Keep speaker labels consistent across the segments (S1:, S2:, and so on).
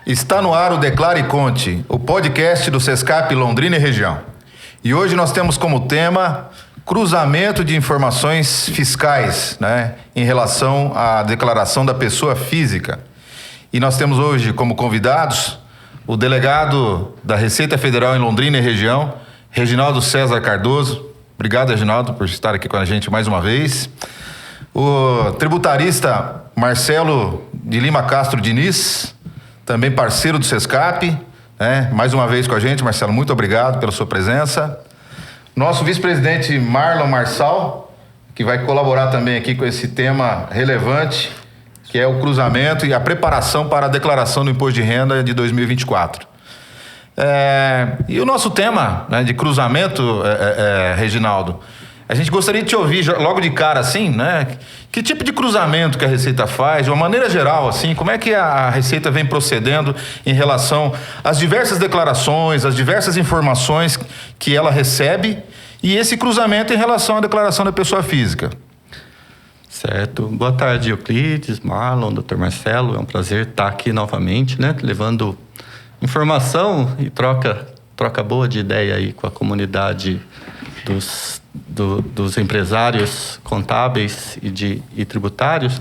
S1: Está no ar o Declare e Conte, o podcast do Sescap Londrina e região. E hoje nós temos como tema cruzamento de informações fiscais, em relação à declaração da pessoa física. E nós temos hoje como convidados o delegado da Receita Federal em Londrina e região, Reginaldo César Cardoso. Obrigado, Reginaldo, por estar aqui com a gente mais uma vez. O tributarista Marcelo de Lima Castro Diniz, também parceiro do Sescap, mais uma vez com a gente. Marcelo, muito obrigado pela sua presença. Nosso vice-presidente Marlon Marçal, que vai colaborar também aqui com esse tema relevante, que é o cruzamento e a preparação para a declaração do imposto de renda de 2024. E o nosso tema de cruzamento, Reginaldo, a gente gostaria de te ouvir logo de cara, assim, que tipo de cruzamento que a Receita faz, de uma maneira geral, assim, como é que a Receita vem procedendo em relação às diversas declarações, às diversas informações que ela recebe e esse cruzamento em relação à declaração da pessoa física?
S2: Certo. Boa tarde, Euclides, Marlon, Dr. Marcelo. É um prazer estar aqui novamente, levando informação e troca boa de ideia aí com a comunidade dos empresários contábeis e tributários,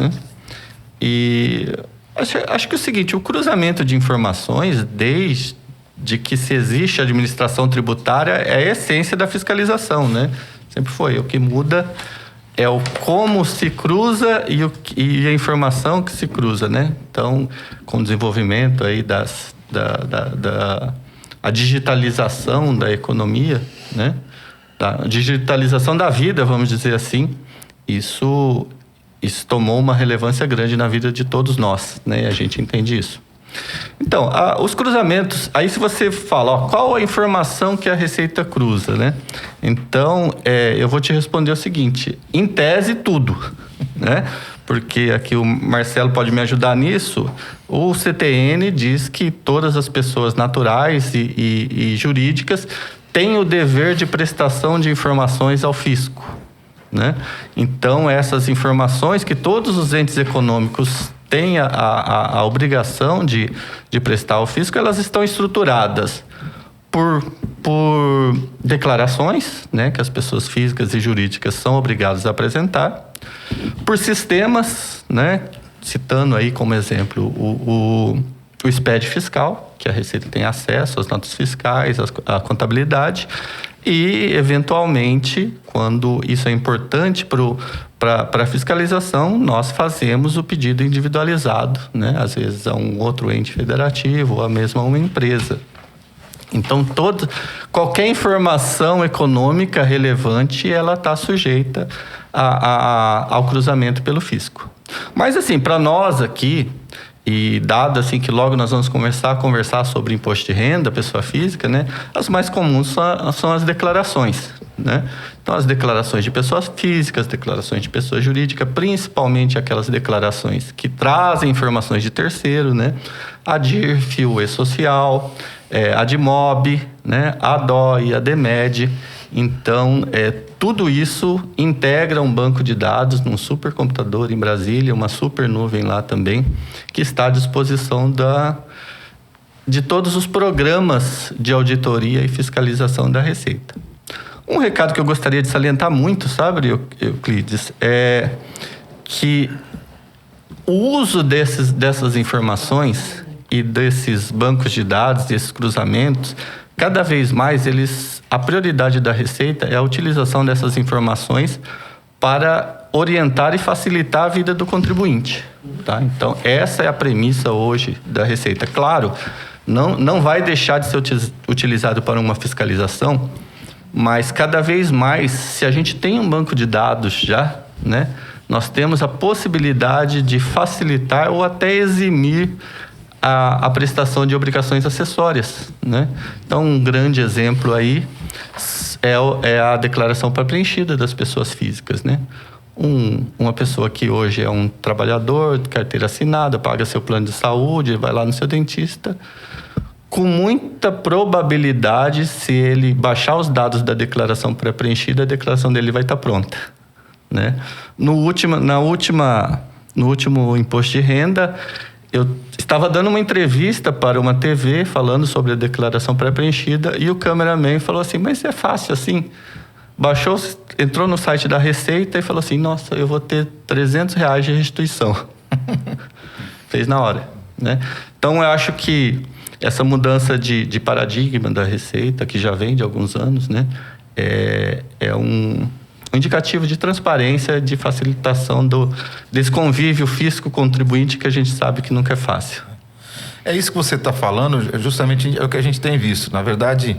S2: E acho que é o seguinte, o cruzamento de informações, desde que se existe a administração tributária, é a essência da fiscalização, Sempre foi. O que muda é o como se cruza e a informação que se cruza, Então, com o desenvolvimento aí a digitalização da economia, a digitalização da vida, vamos dizer assim, isso tomou uma relevância grande na vida de todos nós, A gente entende isso. Então, os cruzamentos, aí se você fala, qual a informação que a Receita cruza, Então, eu vou te responder o seguinte, em tese, tudo, Porque aqui o Marcelo pode me ajudar nisso. O CTN diz que todas as pessoas naturais e jurídicas têm o dever de prestação de informações ao fisco, Então, essas informações que todos os entes econômicos têm a obrigação de prestar ao fisco, elas estão estruturadas por declarações, que as pessoas físicas e jurídicas são obrigadas a apresentar, por sistemas, citando aí como exemplo o SPED fiscal, que a Receita tem acesso às notas fiscais, à contabilidade, e, eventualmente, quando isso é importante para a fiscalização, nós fazemos o pedido individualizado, às vezes a um outro ente federativo ou a mesma uma empresa. Então, qualquer informação econômica relevante, ela está sujeita ao cruzamento pelo fisco. Mas, assim, para nós aqui, e dado assim que logo nós vamos começar a conversar sobre imposto de renda, pessoa física, as mais comuns são as declarações, Então, as declarações de pessoas físicas, declarações de pessoa jurídica, principalmente aquelas declarações que trazem informações de terceiro, A DIRF, o E-Social, a DIMOB, a DOI, a DEMED. Então, tudo isso integra um banco de dados num supercomputador em Brasília, uma super nuvem lá também, que está à disposição de todos os programas de auditoria e fiscalização da Receita. Um recado que eu gostaria de salientar muito, sabe, Euclides, é que o uso dessas informações e desses bancos de dados, desses cruzamentos, cada vez mais a prioridade da Receita é a utilização dessas informações para orientar e facilitar a vida do contribuinte, Então, essa é a premissa hoje da Receita. Claro, não vai deixar de ser utilizado para uma fiscalização, mas cada vez mais, se a gente tem um banco de dados já, nós temos a possibilidade de facilitar ou até eximir a prestação de obrigações acessórias, Então, um grande exemplo aí é a declaração pré-preenchida das pessoas físicas, Uma pessoa que hoje é um trabalhador de carteira assinada, paga seu plano de saúde, vai lá no seu dentista, com muita probabilidade, se ele baixar os dados da declaração pré-preenchida, a declaração dele vai estar pronta, No último imposto de renda, eu estava dando uma entrevista para uma TV falando sobre a declaração pré-preenchida e o cameraman falou assim, mas é fácil assim. Baixou, entrou no site da Receita e falou assim, nossa, eu vou ter R$300 de restituição. Fez na hora, né? Então, eu acho que essa mudança de paradigma da Receita, que já vem de alguns anos, né? É um indicativo de transparência, de facilitação desse convívio fisco-contribuinte que a gente sabe que nunca é fácil.
S1: É isso que você está falando, justamente é o que a gente tem visto. Na verdade,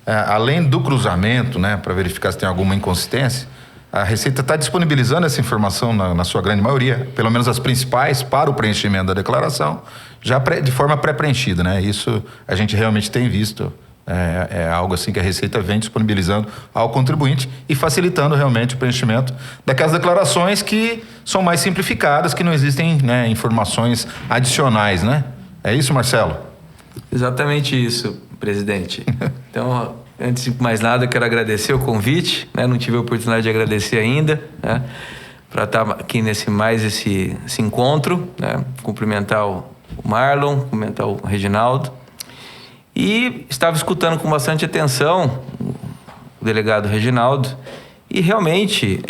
S1: além do cruzamento, né, para verificar se tem alguma inconsistência, a Receita está disponibilizando essa informação na sua grande maioria, pelo menos as principais, para o preenchimento da declaração, já de forma pré-preenchida, né? Isso a gente realmente tem visto. É algo assim que a Receita vem disponibilizando ao contribuinte e facilitando realmente o preenchimento daquelas declarações que são mais simplificadas, que não existem, né, informações adicionais, né? É isso, Marcelo?
S3: Exatamente isso, presidente. Então, antes de mais nada, eu quero agradecer o convite, né? Não tive a oportunidade de agradecer ainda, né? Para estar aqui nesse encontro, né? Cumprimentar o Marlon, cumprimentar o Reginaldo. E estava escutando com bastante atenção o delegado Reginaldo e realmente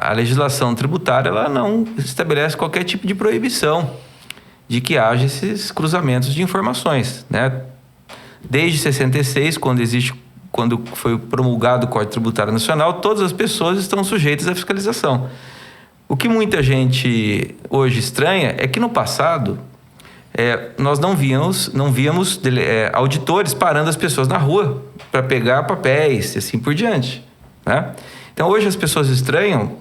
S3: a legislação tributária ela não estabelece qualquer tipo de proibição de que haja esses cruzamentos de informações, né? Desde 66, quando foi promulgado o Código Tributário Nacional, todas as pessoas estão sujeitas à fiscalização. O que muita gente hoje estranha é que no passado nós não víamos auditores parando as pessoas na rua para pegar papéis e assim por diante, né? Então hoje as pessoas estranham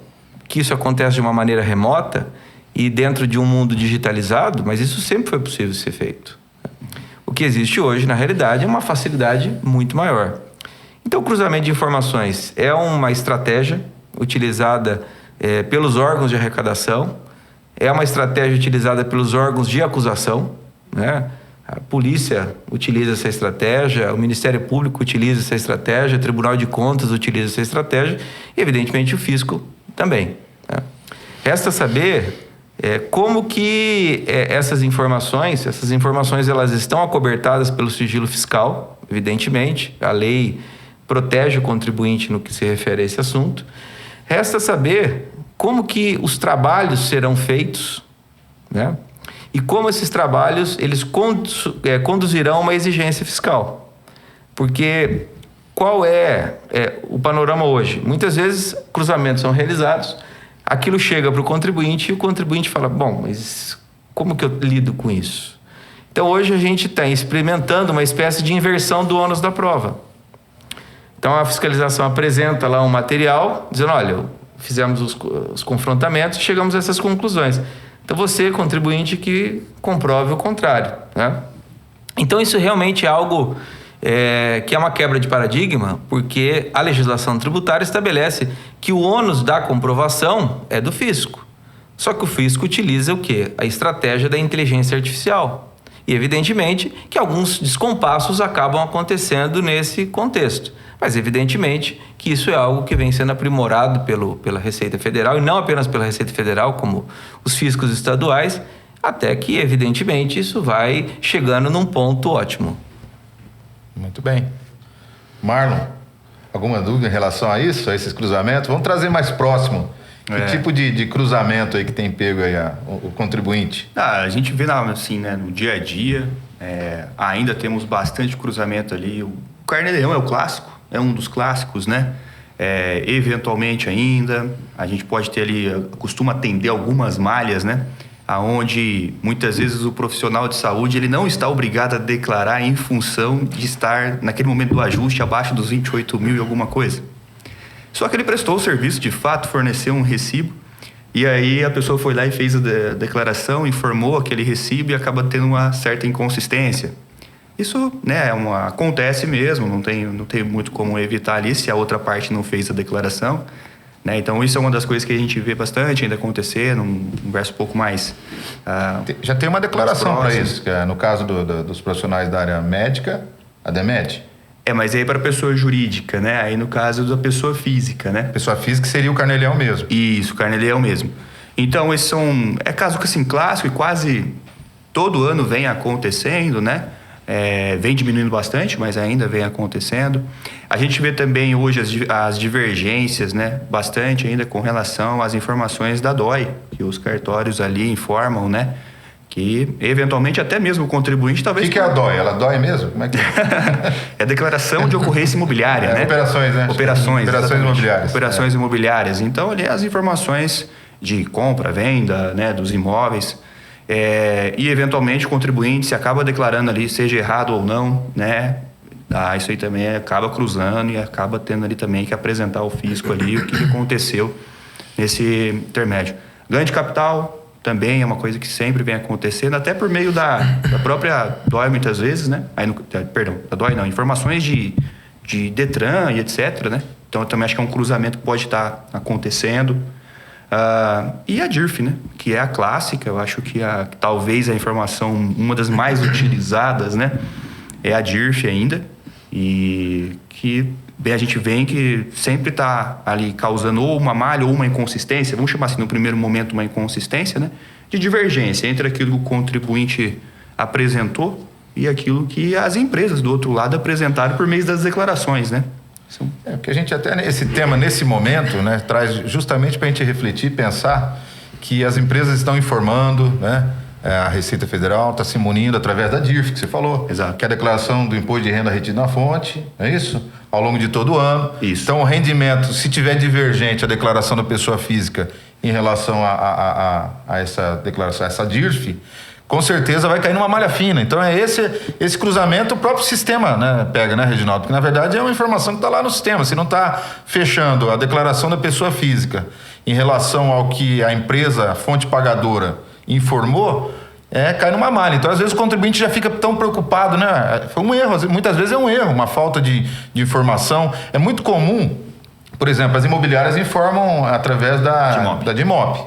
S3: que isso acontece de uma maneira remota e dentro de um mundo digitalizado, mas isso sempre foi possível ser feito. O que existe hoje, na realidade, é uma facilidade muito maior. Então, o cruzamento de informações é uma estratégia utilizada pelos órgãos de arrecadação, é uma estratégia utilizada pelos órgãos de acusação, né? A polícia utiliza essa estratégia, o Ministério Público utiliza essa estratégia, o Tribunal de Contas utiliza essa estratégia e, evidentemente, o fisco também, né? Resta saber como que essas informações elas estão acobertadas pelo sigilo fiscal, evidentemente, a lei protege o contribuinte no que se refere a esse assunto. Resta saber como que os trabalhos serão feitos, né? E como esses trabalhos eles conduzirão a uma exigência fiscal. Porque qual é o panorama hoje? Muitas vezes cruzamentos são realizados, aquilo chega para o contribuinte e o contribuinte fala, bom, mas como que eu lido com isso? Então hoje a gente está experimentando uma espécie de inversão do ônus da prova. Então a fiscalização apresenta lá um material, dizendo, olha, fizemos os confrontamentos e chegamos a essas conclusões. Então você, contribuinte, que comprove o contrário, né? Então isso realmente é algo que é uma quebra de paradigma, porque a legislação tributária estabelece que o ônus da comprovação é do fisco. Só que o fisco utiliza o quê? A estratégia da inteligência artificial. E evidentemente que alguns descompassos acabam acontecendo nesse contexto. Mas, evidentemente, que isso é algo que vem sendo aprimorado pela Receita Federal, e não apenas pela Receita Federal, como os fiscos estaduais, até que, evidentemente, isso vai chegando num ponto ótimo.
S1: Muito bem. Marlon, alguma dúvida em relação a isso, a esses cruzamentos? Vamos trazer mais próximo. Que tipo de cruzamento aí que tem pego aí o contribuinte?
S4: A gente vê assim, né, no dia a dia, ainda temos bastante cruzamento ali. O Carnê-Leão é o clássico. É um dos clássicos, né? Eventualmente ainda, a gente pode ter ali, costuma atender algumas malhas, né? Aonde muitas vezes o profissional de saúde ele não está obrigado a declarar em função de estar naquele momento do ajuste abaixo dos 28 mil e alguma coisa. Só que ele prestou o serviço, de fato, forneceu um recibo e aí a pessoa foi lá e fez a declaração, informou aquele recibo e acaba tendo uma certa inconsistência. Isso, né, acontece mesmo, não tem muito como evitar ali se a outra parte não fez a declaração, né? Então, isso é uma das coisas que a gente vê bastante ainda acontecer, num verso um pouco mais...
S1: Já tem uma declaração para isso, que é no caso dos profissionais da área médica, a DEMED.
S4: Mas aí para pessoa jurídica, né? Aí no caso da pessoa física, né?
S1: Pessoa física seria o Carnê-Leão mesmo.
S4: Isso, o Carnê-Leão mesmo. Então, esse caso assim, clássico e quase... todo ano vem acontecendo, né? Vem diminuindo bastante, mas ainda vem acontecendo. A gente vê também hoje as divergências, né? Bastante ainda com relação às informações da DOI, que os cartórios ali informam, né? Que eventualmente até mesmo o contribuinte talvez...
S1: O que é a DOI? Ela dói mesmo? Como é que é?
S4: É a declaração de ocorrência imobiliária, né?
S1: Operações, né?
S4: Operações
S1: imobiliárias.
S4: Operações imobiliárias. Então, ali as informações de compra, venda, né? Dos imóveis. E eventualmente o contribuinte se acaba declarando ali, seja errado ou não, né? Isso aí também acaba cruzando e acaba tendo ali também que apresentar ao fisco ali o que aconteceu nesse intermédio. Ganho de capital também é uma coisa que sempre vem acontecendo, até por meio da própria DOI muitas vezes, né? Da DOI não, informações de Detran e etc, né? Então eu também acho que é um cruzamento que pode estar acontecendo. E a DIRF, né? Que é a clássica, eu acho que talvez a informação, uma das mais utilizadas, né? É a DIRF ainda, e que a gente vê que sempre está ali causando ou uma malha ou uma inconsistência, vamos chamar assim no primeiro momento uma inconsistência, né? De divergência entre aquilo que o contribuinte apresentou e aquilo que as empresas do outro lado apresentaram por meio das declarações, né?
S1: Porque a gente até esse tema, nesse momento, né, traz justamente para a gente refletir, pensar que as empresas estão informando, né? A Receita Federal está se munindo através da DIRF, que você falou.
S4: Exato.
S1: Que é a declaração do imposto de renda retido na fonte, é isso? Ao longo de todo o ano.
S4: Isso.
S1: Então, o rendimento, se tiver divergente a declaração da pessoa física em relação a essa declaração, essa DIRF, com certeza vai cair numa malha fina. Então, esse cruzamento o próprio sistema, né, pega, né, Reginaldo? Porque, na verdade, é uma informação que está lá no sistema. Se não está fechando a declaração da pessoa física em relação ao que a empresa, a fonte pagadora, informou, cai numa malha. Então, às vezes, o contribuinte já fica tão preocupado, né? Foi um erro, muitas vezes é um erro, uma falta de informação. É muito comum, por exemplo, as imobiliárias informam através da DIMOP.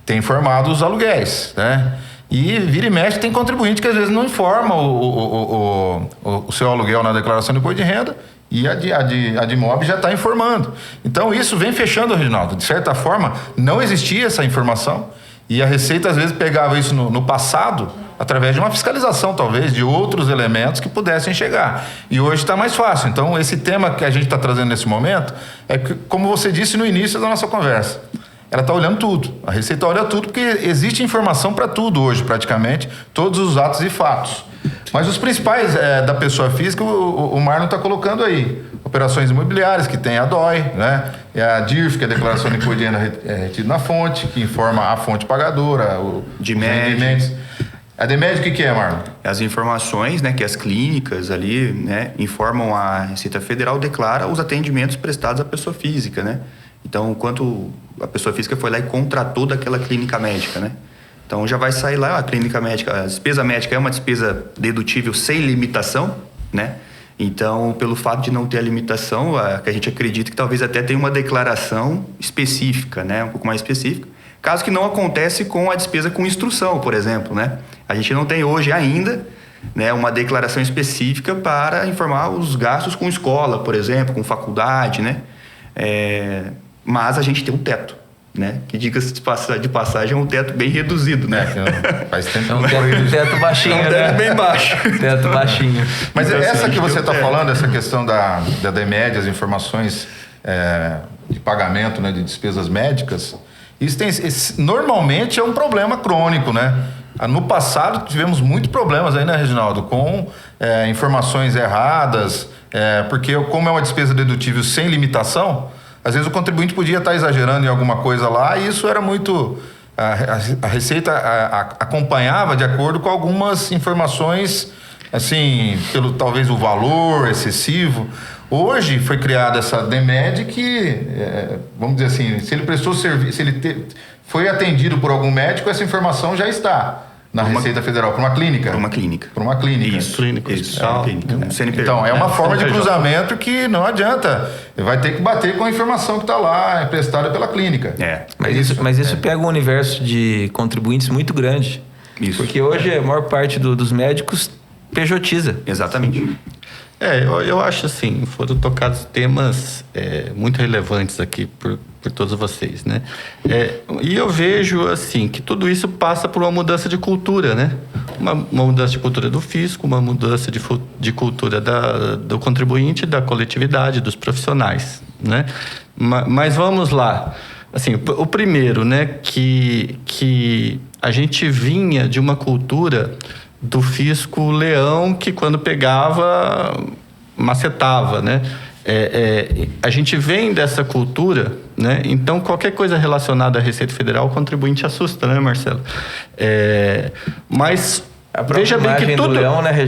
S1: Tem informado os aluguéis, né? E vira e mexe, tem contribuinte que às vezes não informa o seu aluguel na declaração de imposto de renda, e a DIMOB já está informando. Então, isso vem fechando, Reginaldo. De certa forma, não existia essa informação, e a Receita, às vezes, pegava isso no passado, através de uma fiscalização, talvez, de outros elementos que pudessem chegar. E hoje está mais fácil. Então, esse tema que a gente está trazendo nesse momento é que, como você disse no início da nossa conversa, ela está olhando tudo. A Receita olha tudo, porque existe informação para tudo hoje, praticamente, todos os atos e fatos. Mas os principais da pessoa física, o Marlon está colocando aí. Operações imobiliárias, que tem a DOI, né? É a DIRF, que é a declaração de imposto de renda retido na fonte, que informa a fonte pagadora,
S4: de rendimentos.
S1: A DMED, o que é, Marlon?
S4: As informações, né, que as clínicas ali, né, informam a Receita Federal, declara os atendimentos prestados à pessoa física, né? Então, quanto a pessoa física foi lá e contratou daquela clínica médica, né? Então, já vai sair lá a clínica médica. A despesa médica é uma despesa dedutível sem limitação, né? Então, pelo fato de não ter a limitação, que a gente acredita que talvez até tenha uma declaração específica, né? Um pouco mais específica. Caso que não acontece com a despesa com instrução, por exemplo, né? A gente não tem hoje ainda, né, uma declaração específica para informar os gastos com escola, por exemplo, com faculdade, né? Mas a gente tem um teto, né? Que, diga-se de passagem, é um teto bem reduzido, né?
S1: Faz tempo.
S3: É um teto baixinho,
S4: É um
S3: né?
S4: teto bem baixo.
S3: Teto baixinho.
S1: Mas
S4: Então,
S1: essa
S4: assim,
S1: que você está
S4: tem um
S1: falando, essa questão da DMED, as informações de pagamento, né, de despesas médicas, normalmente é um problema crônico, né? No passado tivemos muitos problemas aí, né, Reginaldo? Com informações erradas, porque como é uma despesa dedutível sem limitação, às vezes o contribuinte podia estar exagerando em alguma coisa lá, e isso era muito... A Receita acompanhava de acordo com algumas informações, assim, pelo talvez o valor excessivo. Hoje foi criada essa DMED que, vamos dizer assim, se ele prestou serviço, se ele foi atendido por algum médico, essa informação já está na Receita Federal, para uma clínica.
S4: Para uma clínica.
S1: Para uma clínica.
S2: Isso, clínica,
S4: Isso,
S2: hospital.
S4: clínica. Um CNPJ.
S1: Então, é uma forma de
S2: CNPJ.
S1: cruzamento que não adianta. Vai ter que bater com a informação que está lá, emprestada pela clínica.
S3: Mas isso pega um universo de contribuintes muito grande.
S4: Isso.
S3: Porque hoje a maior parte dos médicos pejotiza.
S4: Exatamente.
S2: Eu acho assim, foram tocados temas muito relevantes aqui por todos vocês, né? E eu vejo assim que tudo isso passa por uma mudança de cultura, né? Uma mudança de cultura do fisco, uma mudança de cultura do contribuinte, da coletividade, dos profissionais, né? Mas vamos lá. Assim, o primeiro, né, que a gente vinha de uma cultura do fisco leão que quando pegava, macetava, né? A gente vem dessa cultura, né? Então, qualquer coisa relacionada à Receita Federal, o contribuinte assusta, né, Marcelo? Mas veja bem que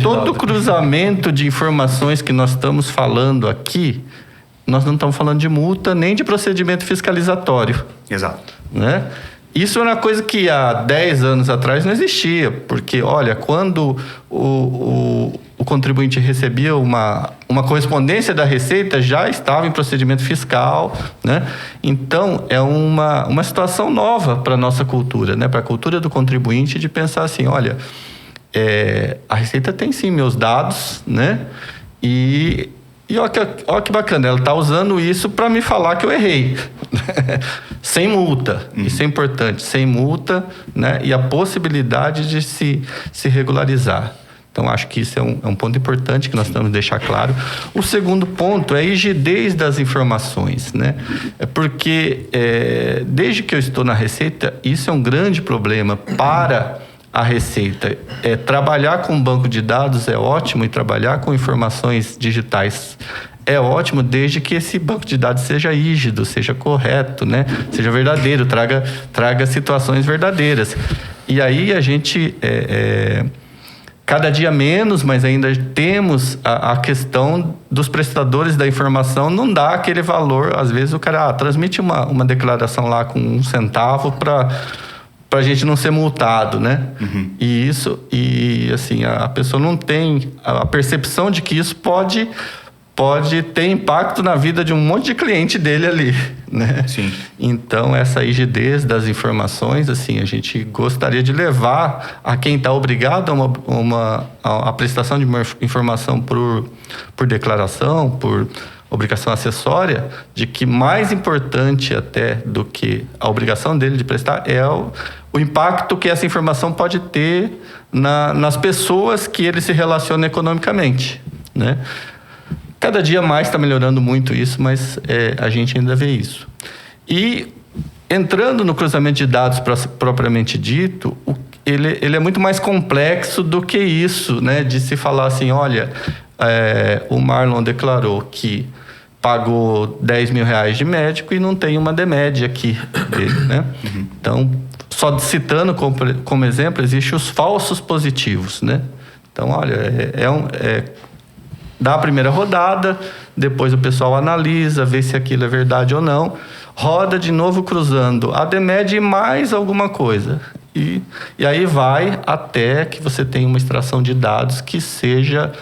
S2: todo cruzamento de informações que nós estamos falando aqui, nós não estamos falando de multa nem de procedimento fiscalizatório.
S4: Exato.
S2: Né? Isso é uma coisa que há 10 anos atrás não existia, porque, olha, quando o contribuinte recebia uma correspondência da Receita, já estava em procedimento fiscal, né? Então, é uma situação nova para a nossa cultura, né? Para a cultura do contribuinte, de pensar assim, olha, a Receita tem sim meus dados, né? E olha que bacana, ela está usando isso para me falar que eu errei. Sem multa. Isso é importante. Sem multa, né? E a possibilidade de se regularizar. Então, acho que isso é um ponto importante que nós temos que deixar claro. O segundo ponto é a rigidez das informações, né? Porque, desde que eu estou na Receita, isso é um grande problema para a Receita. Trabalhar com banco de dados é ótimo e trabalhar com informações digitais é ótimo, desde que esse banco de dados seja rígido, seja correto, né? Seja verdadeiro, traga situações verdadeiras. E aí a gente, cada dia menos, mas ainda temos a questão dos prestadores da informação, não dá aquele valor. Às vezes o cara transmite uma declaração lá com 1 centavo para a gente não ser multado, né? Uhum. E assim, a pessoa não tem a percepção de que isso pode ter impacto na vida de um monte de cliente dele ali, né? Sim. Então, essa rigidez das informações, assim, a gente gostaria de levar a quem está obrigado a prestação de uma informação por declaração, por obrigação acessória, de que mais importante até do que a obrigação dele de prestar é o impacto que essa informação pode ter nas pessoas que ele se relaciona economicamente, né? Cada dia mais está melhorando muito isso, mas a gente ainda vê isso. E entrando no cruzamento de dados propriamente dito, ele é muito mais complexo do que isso, né? De se falar assim, olha, o Marlon declarou que pagou 10 mil reais de médico e não tem uma DMED aqui dele, né? Uhum. Então, só citando como exemplo, existem os falsos positivos, né? Então, olha, dá a primeira rodada, depois o pessoal analisa, vê se aquilo é verdade ou não, roda de novo cruzando a DMED e mais alguma coisa. E aí vai até que você tenha uma extração de dados que seja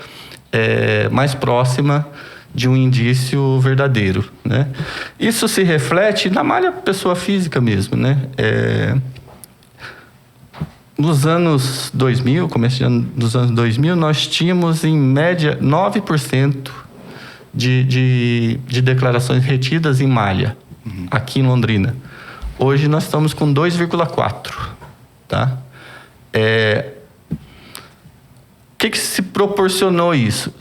S2: mais próxima de um indício verdadeiro, né? Isso se reflete na malha pessoa física mesmo, né? Nos anos 2000, começo dos anos 2000, nós tínhamos, em média, 9% de declarações retidas em malha, aqui em Londrina. Hoje, nós estamos com 2,4%. Tá? O que se proporcionou isso?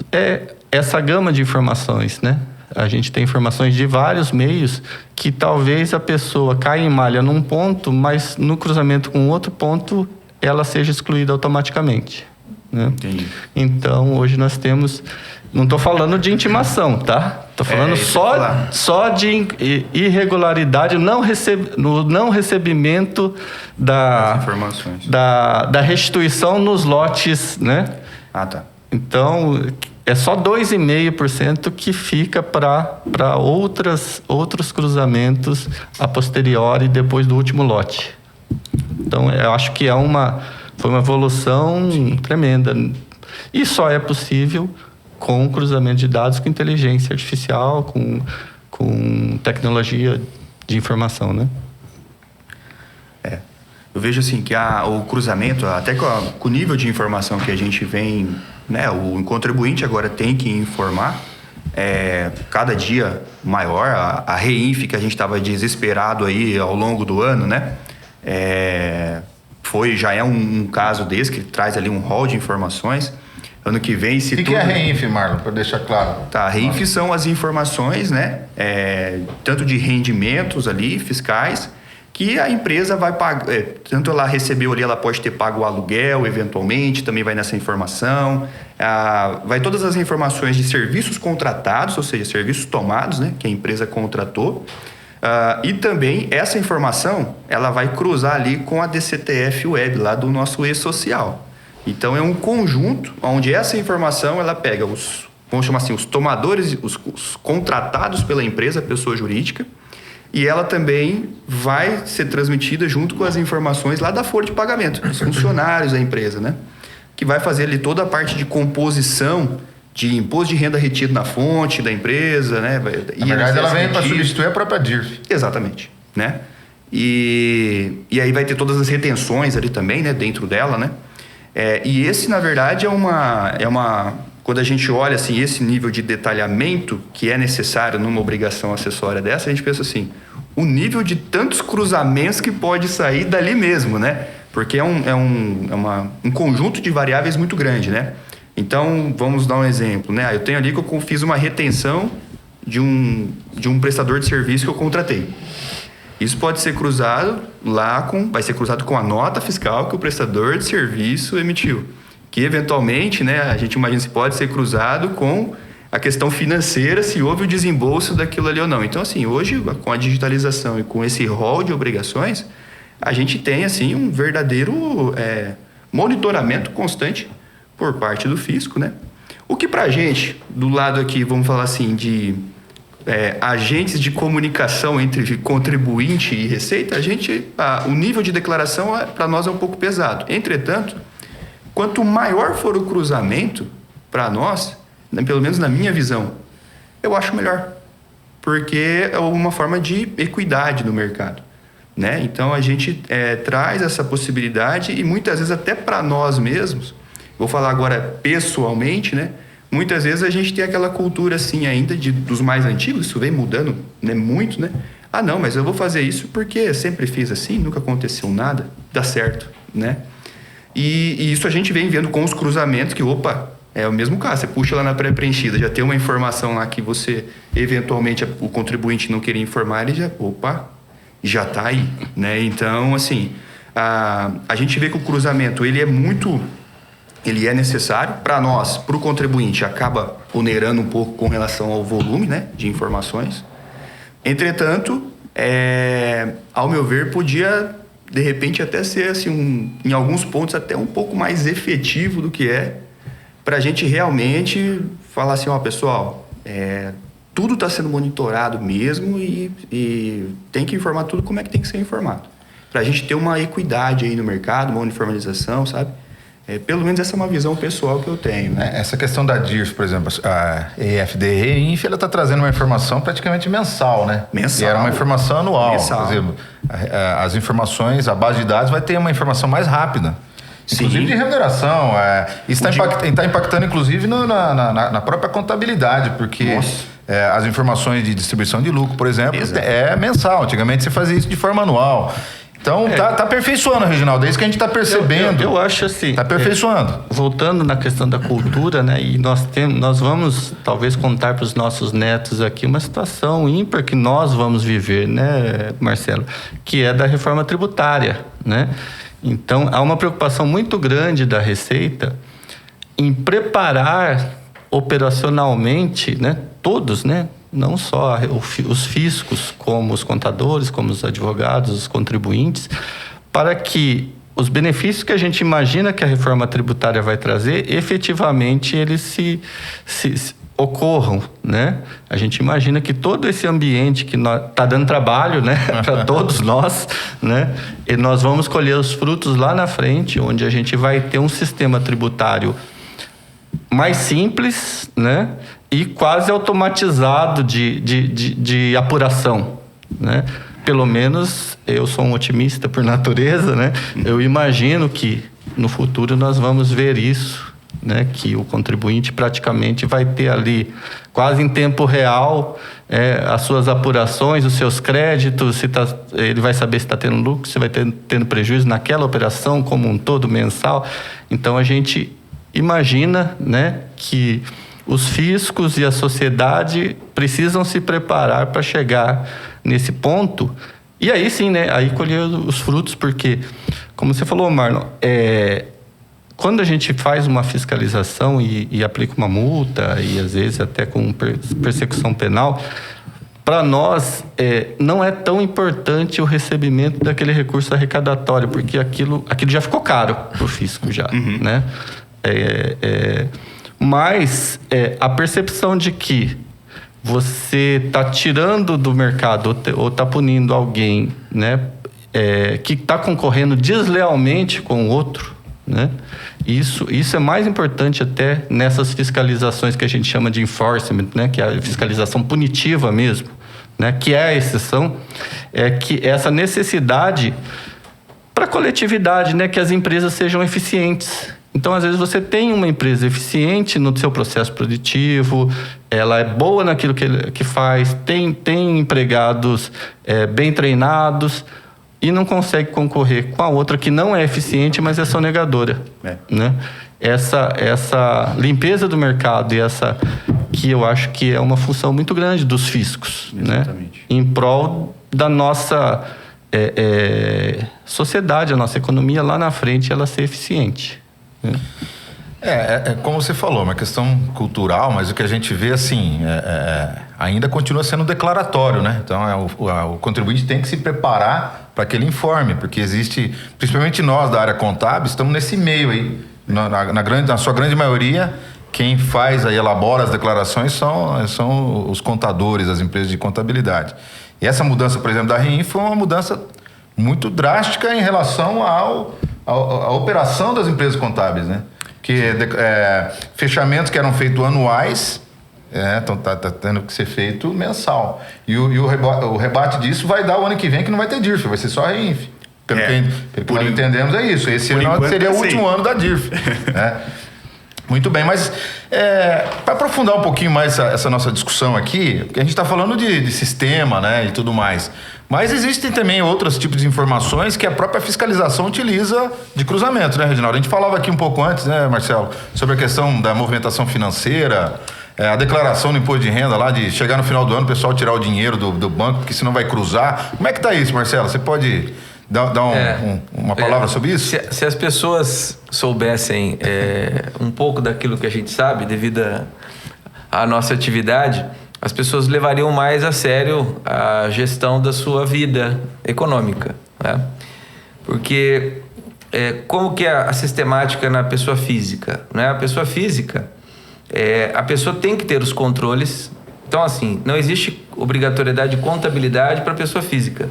S2: Essa gama de informações, né? A gente tem informações de vários meios que talvez a pessoa caia em malha num ponto, mas no cruzamento com outro ponto ela seja excluída automaticamente, né? Então, hoje nós temos... Não estou falando de intimação, tá? Estou falando só de irregularidade no não recebimento das informações. Da restituição nos lotes, né? Ah, tá. Então, é só 2,5% que fica para outros cruzamentos a posteriori, depois do último lote. Então, eu acho que foi uma evolução tremenda. E só é possível com cruzamento de dados, com inteligência artificial, com tecnologia de informação, né?
S4: Eu vejo assim que o cruzamento, até com o nível de informação que a gente vem, né? O contribuinte agora tem que informar, cada dia maior, a REINF que a gente estava desesperado aí ao longo do ano, né? já é um caso desse, que traz ali um rol de informações. Ano que vem, se
S1: O que é a REINF, Marlon, para deixar claro?
S4: Tá, a REINF são as informações, né? Tanto de rendimentos ali, fiscais, que a empresa vai pagar. Tanto ela recebeu ali, ela pode ter pago o aluguel, eventualmente, também vai nessa informação. Vai todas as informações de serviços contratados, ou seja, serviços tomados, né? Que a empresa contratou. E também essa informação, ela vai cruzar ali com a DCTF Web, lá do nosso e-social. Então, é um conjunto onde essa informação, ela pega vamos chamar assim, os tomadores, os contratados pela empresa, pessoa jurídica, e ela também vai ser transmitida junto com as informações lá da folha de pagamento, os funcionários da empresa, né? Que vai fazer ali toda a parte de composição de imposto de renda retido na fonte da empresa, né?
S1: Na verdade, ela vem para substituir a própria DIRF.
S4: Exatamente, né? E aí vai ter todas as retenções ali também, né? Dentro dela, né? E esse, na verdade, quando a gente olha assim, esse nível de detalhamento que é necessário numa obrigação acessória dessa, a gente pensa assim, o nível de tantos cruzamentos que pode sair dali mesmo, né? Porque é um conjunto de variáveis muito grande, né? Então, vamos dar um exemplo, né? Eu tenho ali que eu fiz uma retenção de um prestador de serviço que eu contratei. Isso pode ser cruzado vai ser cruzado com a nota fiscal que o prestador de serviço emitiu. Que eventualmente, né, a gente imagina se pode ser cruzado com a questão financeira, se houve o desembolso daquilo ali ou não. Então, assim, hoje, com a digitalização e com esse rol de obrigações, a gente tem, assim, um verdadeiro monitoramento constante por parte do fisco, né? O que pra gente, do lado aqui, vamos falar assim, de agentes de comunicação entre contribuinte e receita, o nível de declaração para nós é um pouco pesado. Entretanto, quanto maior for o cruzamento para nós, pelo menos na minha visão, eu acho melhor, porque é uma forma de equidade no mercado, né? Então a gente traz essa possibilidade e muitas vezes até para nós mesmos, vou falar agora pessoalmente, né? Muitas vezes a gente tem aquela cultura assim ainda dos mais antigos, isso vem mudando, né, muito, né? Não, mas eu vou fazer isso porque sempre fiz assim, nunca aconteceu nada, dá certo, né? E isso a gente vem vendo com os cruzamentos que, é o mesmo caso, você puxa lá na pré-preenchida, já tem uma informação lá que você, eventualmente, o contribuinte não queria informar, ele já está aí, né? Então, assim, a gente vê que o cruzamento, ele é necessário para nós, para o contribuinte, acaba onerando um pouco com relação ao volume, né, de informações. Entretanto, ao meu ver, podia, de repente, até ser, assim, em alguns pontos, até um pouco mais efetivo do que para a gente realmente falar assim, pessoal, tudo está sendo monitorado mesmo e tem que informar tudo como é que tem que ser informado. Para a gente ter uma equidade aí no mercado, uma uniformização, sabe? Pelo menos essa é uma visão pessoal que eu tenho, né?
S1: Essa questão da DIRF, por exemplo, a EFD-REINF, ela está trazendo uma informação praticamente mensal, né?
S4: Mensal.
S1: E era uma informação anual.
S4: Mensal.
S1: Por exemplo, as informações, a base de dados vai ter uma informação mais rápida.
S4: Sim.
S1: Inclusive de remuneração. Isso está impactando, inclusive, na própria contabilidade, porque as informações de distribuição de lucro, por exemplo, é mensal. Antigamente você fazia isso de forma anual. Então, tá aperfeiçoando, Reginaldo. É isso que a gente está percebendo.
S2: Eu acho assim...
S1: Está aperfeiçoando.
S2: Voltando na questão da cultura, né? E nós vamos, talvez, contar para os nossos netos aqui uma situação ímpar que nós vamos viver, né, Marcelo? Que é da reforma tributária, né? Então, há uma preocupação muito grande da Receita em preparar operacionalmente, né? Todos, né? Não só os fiscos, como os contadores, como os advogados, os contribuintes, para que os benefícios que a gente imagina que a reforma tributária vai trazer, efetivamente eles se ocorram, né? A gente imagina que todo esse ambiente que está dando trabalho, né, para todos nós, né, e nós vamos colher os frutos lá na frente, onde a gente vai ter um sistema tributário mais simples, né, e quase automatizado de apuração, né? Pelo menos eu sou um otimista por natureza, né? Eu imagino que no futuro nós vamos ver isso né, que o contribuinte praticamente vai ter ali, quase em tempo real, as suas apurações, os seus créditos, ele vai saber se está tendo lucro, se vai tendo prejuízo naquela operação como um todo, mensal. Então, a gente imagina, né, que os fiscos e a sociedade precisam se preparar para chegar nesse ponto. E aí sim, né, aí colher os frutos, porque, como você falou, Marlon, quando a gente faz uma fiscalização e aplica uma multa, e às vezes até com persecução penal, para nós não é tão importante o recebimento daquele recurso arrecadatório, porque aquilo já ficou caro para o fisco já, né? Mas a percepção de que você está tirando do mercado ou está punindo alguém, né, que está concorrendo deslealmente com o outro, né? Isso é mais importante até nessas fiscalizações que a gente chama de enforcement, né, que é a fiscalização punitiva mesmo, né, que é a exceção, que essa necessidade para a coletividade, né, que as empresas sejam eficientes. Então, às vezes, você tem uma empresa eficiente no seu processo produtivo, ela é boa naquilo que faz, tem empregados bem treinados e não consegue concorrer com a outra que não é eficiente, mas é sonegadora. Né? Essa limpeza do mercado e essa que eu acho que é uma função muito grande dos fiscos, né? Em prol da nossa sociedade, a nossa economia lá na frente, ela ser eficiente.
S1: Como você falou, uma questão cultural, mas o que a gente vê, assim, ainda continua sendo declaratório, né? Então, o contribuinte tem que se preparar para aquele informe, porque existe, principalmente nós da área contábil, estamos nesse meio aí. Na sua grande maioria, quem faz aí, elabora as declarações são os contadores, as empresas de contabilidade. E essa mudança, por exemplo, da REIN foi uma mudança muito drástica em relação à operação das empresas contábeis, né? Que fechamentos que eram feitos anuais, então tá tendo que ser feito mensal. E o rebate disso vai dar o ano que vem, que não vai ter DIRF, vai ser só a REINF. Pelo que nós entendemos é isso. Esse ano seria o último ano da DIRF. Né? Muito bem, mas para aprofundar um pouquinho mais essa nossa discussão aqui, porque a gente está falando de sistema, né, e tudo mais, mas existem também outros tipos de informações que a própria fiscalização utiliza de cruzamento, né, Reginaldo? A gente falava aqui um pouco antes, né, Marcelo, sobre a questão da movimentação financeira, a declaração do imposto de renda lá, de chegar no final do ano o pessoal tirar o dinheiro do banco, porque senão vai cruzar. Como é que está isso, Marcelo? Você pode dar uma palavra sobre isso?
S3: Se as pessoas soubessem um pouco daquilo que a gente sabe, devido à nossa atividade, as pessoas levariam mais a sério a gestão da sua vida econômica, né? Porque como que é a sistemática na pessoa física, né? A pessoa física, a pessoa tem que ter os controles. Então, assim, não existe obrigatoriedade de contabilidade para a pessoa física.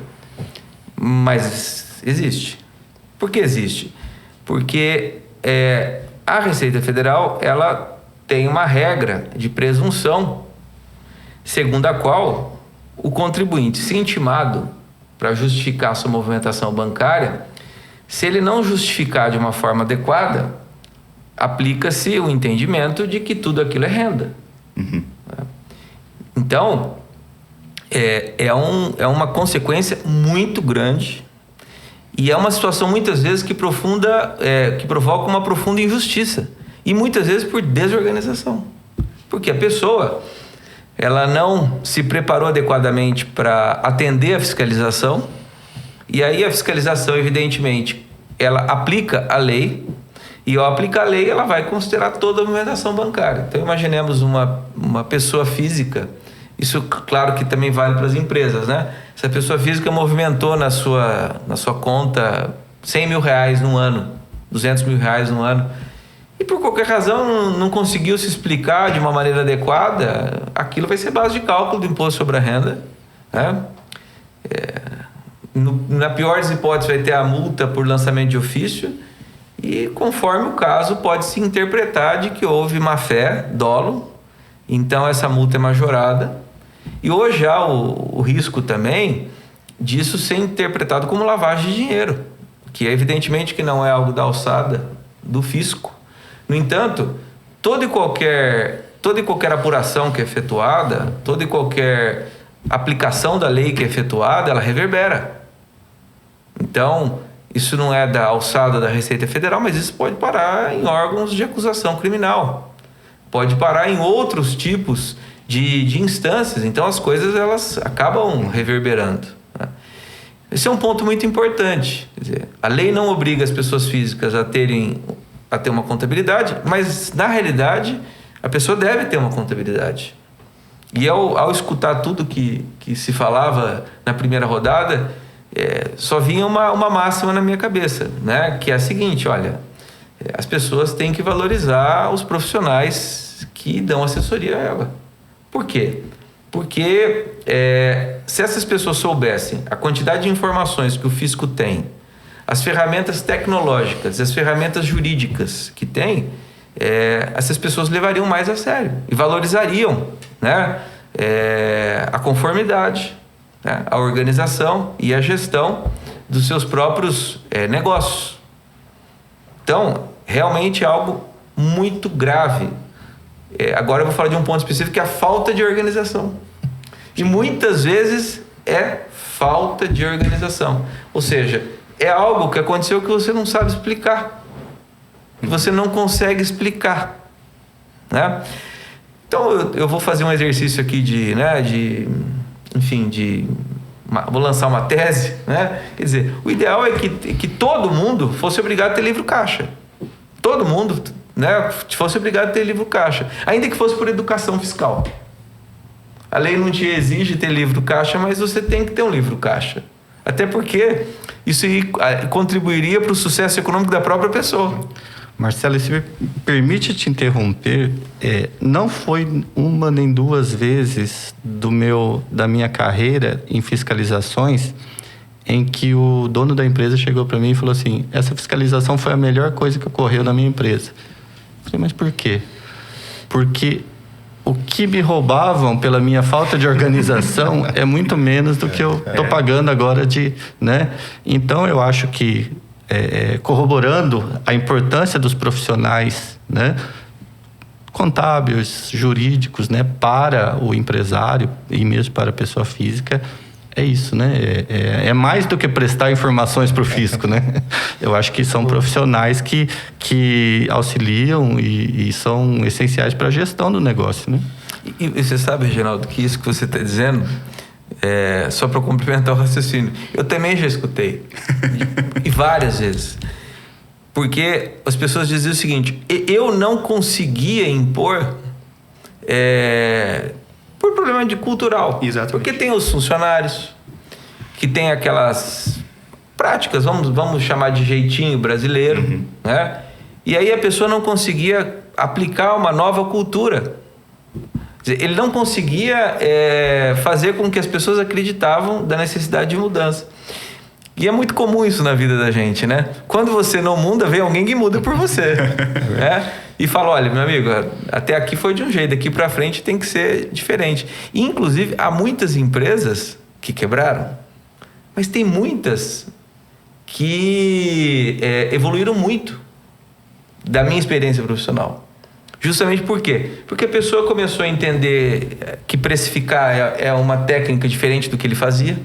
S3: Mas existe. Por que existe? Porque a Receita Federal, ela tem uma regra de presunção, segundo a qual o contribuinte, se intimado para justificar sua movimentação bancária, se ele não justificar de uma forma adequada, aplica-se o entendimento de que tudo aquilo é renda.
S4: Uhum.
S3: Então, é uma consequência muito grande e é uma situação muitas vezes que provoca uma profunda injustiça e muitas vezes por desorganização, porque a pessoa ela não se preparou adequadamente para atender a fiscalização e aí a fiscalização, evidentemente, ela aplica a lei e ao aplicar a lei ela vai considerar toda a movimentação bancária. Então imaginemos uma pessoa física. Isso, claro, que também vale para as empresas, né? Se a pessoa física movimentou na sua conta 100 mil reais no ano, 200 mil reais no ano, e por qualquer razão não conseguiu se explicar de uma maneira adequada, aquilo vai ser base de cálculo do imposto sobre a renda, né? Na pior das hipóteses, vai ter a multa por lançamento de ofício e, conforme o caso, pode-se interpretar de que houve má-fé, dolo, então essa multa é majorada. E hoje há o risco também disso ser interpretado como lavagem de dinheiro, que evidentemente que não é algo da alçada do fisco, No entanto, toda e qualquer apuração que é efetuada, toda e qualquer aplicação da lei que é efetuada, ela reverbera. Então, isso não é da alçada da Receita Federal, mas isso pode parar em órgãos de acusação criminal. Pode parar em outros tipos de instâncias. Então, as coisas elas acabam reverberando, né? Esse é um ponto muito importante. Quer dizer, a lei não obriga as pessoas físicas a ter uma contabilidade, mas, na realidade, a pessoa deve ter uma contabilidade. E ao escutar tudo que se falava na primeira rodada, só vinha uma máxima na minha cabeça, né? Que é a seguinte: olha, as pessoas têm que valorizar os profissionais que dão assessoria a ela. Por quê? Porque se essas pessoas soubessem a quantidade de informações que o fisco tem, as ferramentas tecnológicas, as ferramentas jurídicas que tem, essas pessoas levariam mais a sério e valorizariam, né, a conformidade, né, a organização e a gestão dos seus próprios negócios. Então, realmente é algo muito grave. Agora eu vou falar de um ponto específico, que é a falta de organização. E muitas vezes é falta de organização. Ou seja, é algo que aconteceu que você não sabe explicar. Que você não consegue explicar, né? Então eu vou fazer um exercício aqui vou lançar uma tese, né? Quer dizer, o ideal é que todo mundo fosse obrigado a ter livro caixa. Todo mundo, né, fosse obrigado a ter livro caixa, ainda que fosse por educação fiscal. A lei não te exige ter livro caixa, mas você tem que ter um livro caixa. Até porque isso contribuiria para o sucesso econômico da própria pessoa.
S2: Marcelo, se me permite te interromper, não foi uma nem duas vezes da minha carreira em fiscalizações em que o dono da empresa chegou para mim e falou assim: essa fiscalização foi a melhor coisa que ocorreu na minha empresa. Eu falei: mas por quê? Porque o que me roubavam pela minha falta de organização é muito menos do que eu estou pagando agora né? Então, eu acho que, corroborando a importância dos profissionais, né, contábeis, jurídicos, né, para o empresário e mesmo para a pessoa física, é isso, né? É mais do que prestar informações para o fisco, né? Eu acho que são profissionais que auxiliam e são essenciais para a gestão do negócio, né?
S3: E você sabe, Reginaldo, que isso que você está dizendo, só para complementar o raciocínio, eu também já escutei, e várias vezes. Porque as pessoas diziam o seguinte: eu não conseguia impor... por problema de cultural.
S4: Exatamente.
S3: Porque tem os funcionários que tem aquelas práticas, vamos chamar de jeitinho brasileiro, né? E aí a pessoa não conseguia aplicar uma nova cultura. Quer dizer, ele não conseguia fazer com que as pessoas acreditavam da necessidade de mudança. E é muito comum isso na vida da gente, né? Quando você não muda, vem alguém que muda por você. Né? E fala: olha, meu amigo, até aqui foi de um jeito, daqui para frente tem que ser diferente. E, inclusive, há muitas empresas que quebraram, mas tem muitas que evoluíram muito da minha experiência profissional. Justamente por quê? Porque a pessoa começou a entender que precificar é uma técnica diferente do que ele fazia.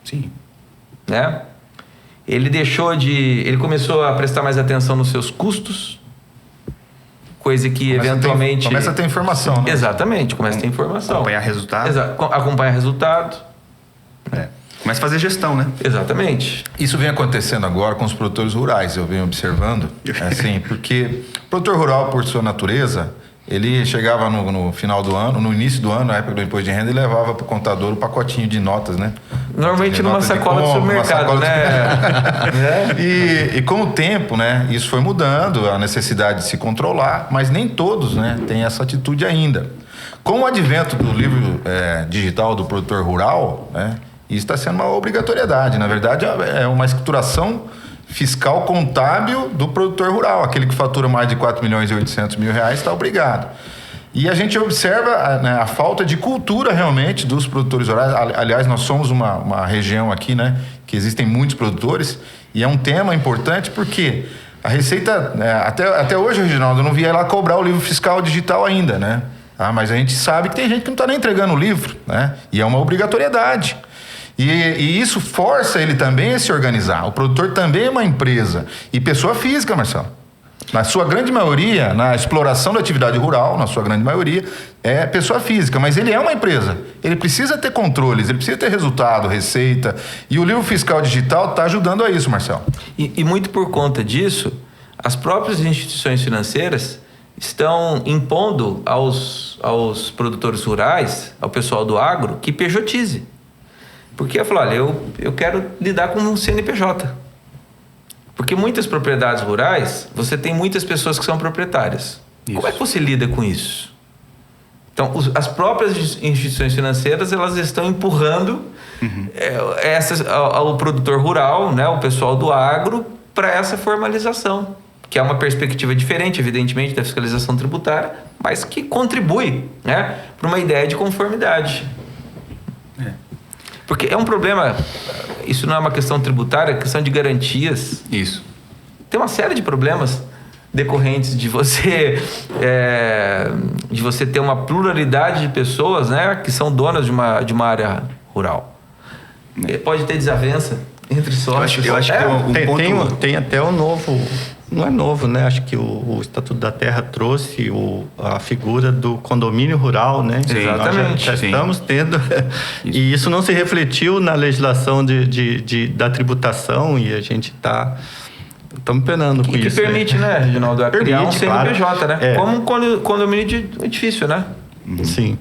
S4: Sim.
S3: Né? Ele começou a prestar mais atenção nos seus custos, coisa que eventualmente...
S1: Começa a ter informação, né?
S3: Exatamente, começa a ter informação.
S4: Acompanhar resultado.
S3: Acompanhar resultado.
S4: Começa a fazer gestão, né?
S3: Exatamente.
S1: Isso vem acontecendo agora com os produtores rurais, eu venho observando, assim, porque o produtor rural, por sua natureza, ele chegava no final do ano, no início do ano, na época do imposto de renda, e levava para o contador o pacotinho de notas, né?
S3: Normalmente numa sacola de supermercado, né?
S1: E com o tempo, né, isso foi mudando, a necessidade de se controlar, mas nem todos, né, têm essa atitude ainda. Com o advento do livro digital do produtor rural, né, isso está sendo uma obrigatoriedade. Na verdade, é uma escrituração fiscal contábil do produtor rural. Aquele que fatura mais de 4 milhões e 800 mil reais está obrigado. E a gente observa, né, a falta de cultura realmente dos produtores rurais. Aliás, nós somos uma região aqui, né, que existem muitos produtores, e é um tema importante porque A Receita, até hoje, Reginaldo, eu não via lá cobrar o livro fiscal digital ainda, né? Mas a gente sabe que tem gente que não está nem entregando o livro, né? E é uma obrigatoriedade. E isso força ele também a se organizar. O produtor também é uma empresa. E pessoa física, Marcelo. Na sua grande maioria, na exploração da atividade rural, na sua grande maioria, é pessoa física. Mas ele é uma empresa. Ele precisa ter controles, ele precisa ter resultado, receita. E o livro fiscal digital está ajudando a isso, Marcelo.
S3: E muito por conta disso, as próprias instituições financeiras estão impondo aos produtores rurais, ao pessoal do agro, que pejotize. Porque eu falo, olha, eu quero lidar com um CNPJ. Porque muitas propriedades rurais, você tem muitas pessoas que são proprietárias. Isso. Como é que você lida com isso? Então, as próprias instituições financeiras, elas estão empurrando ao produtor rural, né, o pessoal do agro, para essa formalização, que é uma perspectiva diferente, evidentemente, da fiscalização tributária, mas que contribui, né, para uma ideia de conformidade. Porque é um problema, isso não é uma questão tributária, é questão de garantias.
S4: Isso.
S3: Tem uma série de problemas decorrentes de você ter uma pluralidade de pessoas, né, que são donas de uma área rural. Pode ter desavença entre sócios.
S4: Eu acho que
S2: tem até o novo... Não é novo, né? Acho que o Estatuto da Terra trouxe a figura do condomínio rural, né?
S3: Sim, exatamente.
S2: Já estamos tendo... E isso não se refletiu na legislação da tributação e a gente estamos penando com isso.
S3: Que permite, né, Reginaldo? Criar um CNPJ,
S2: claro.
S3: né? Como um condomínio de edifício, né?
S2: Sim.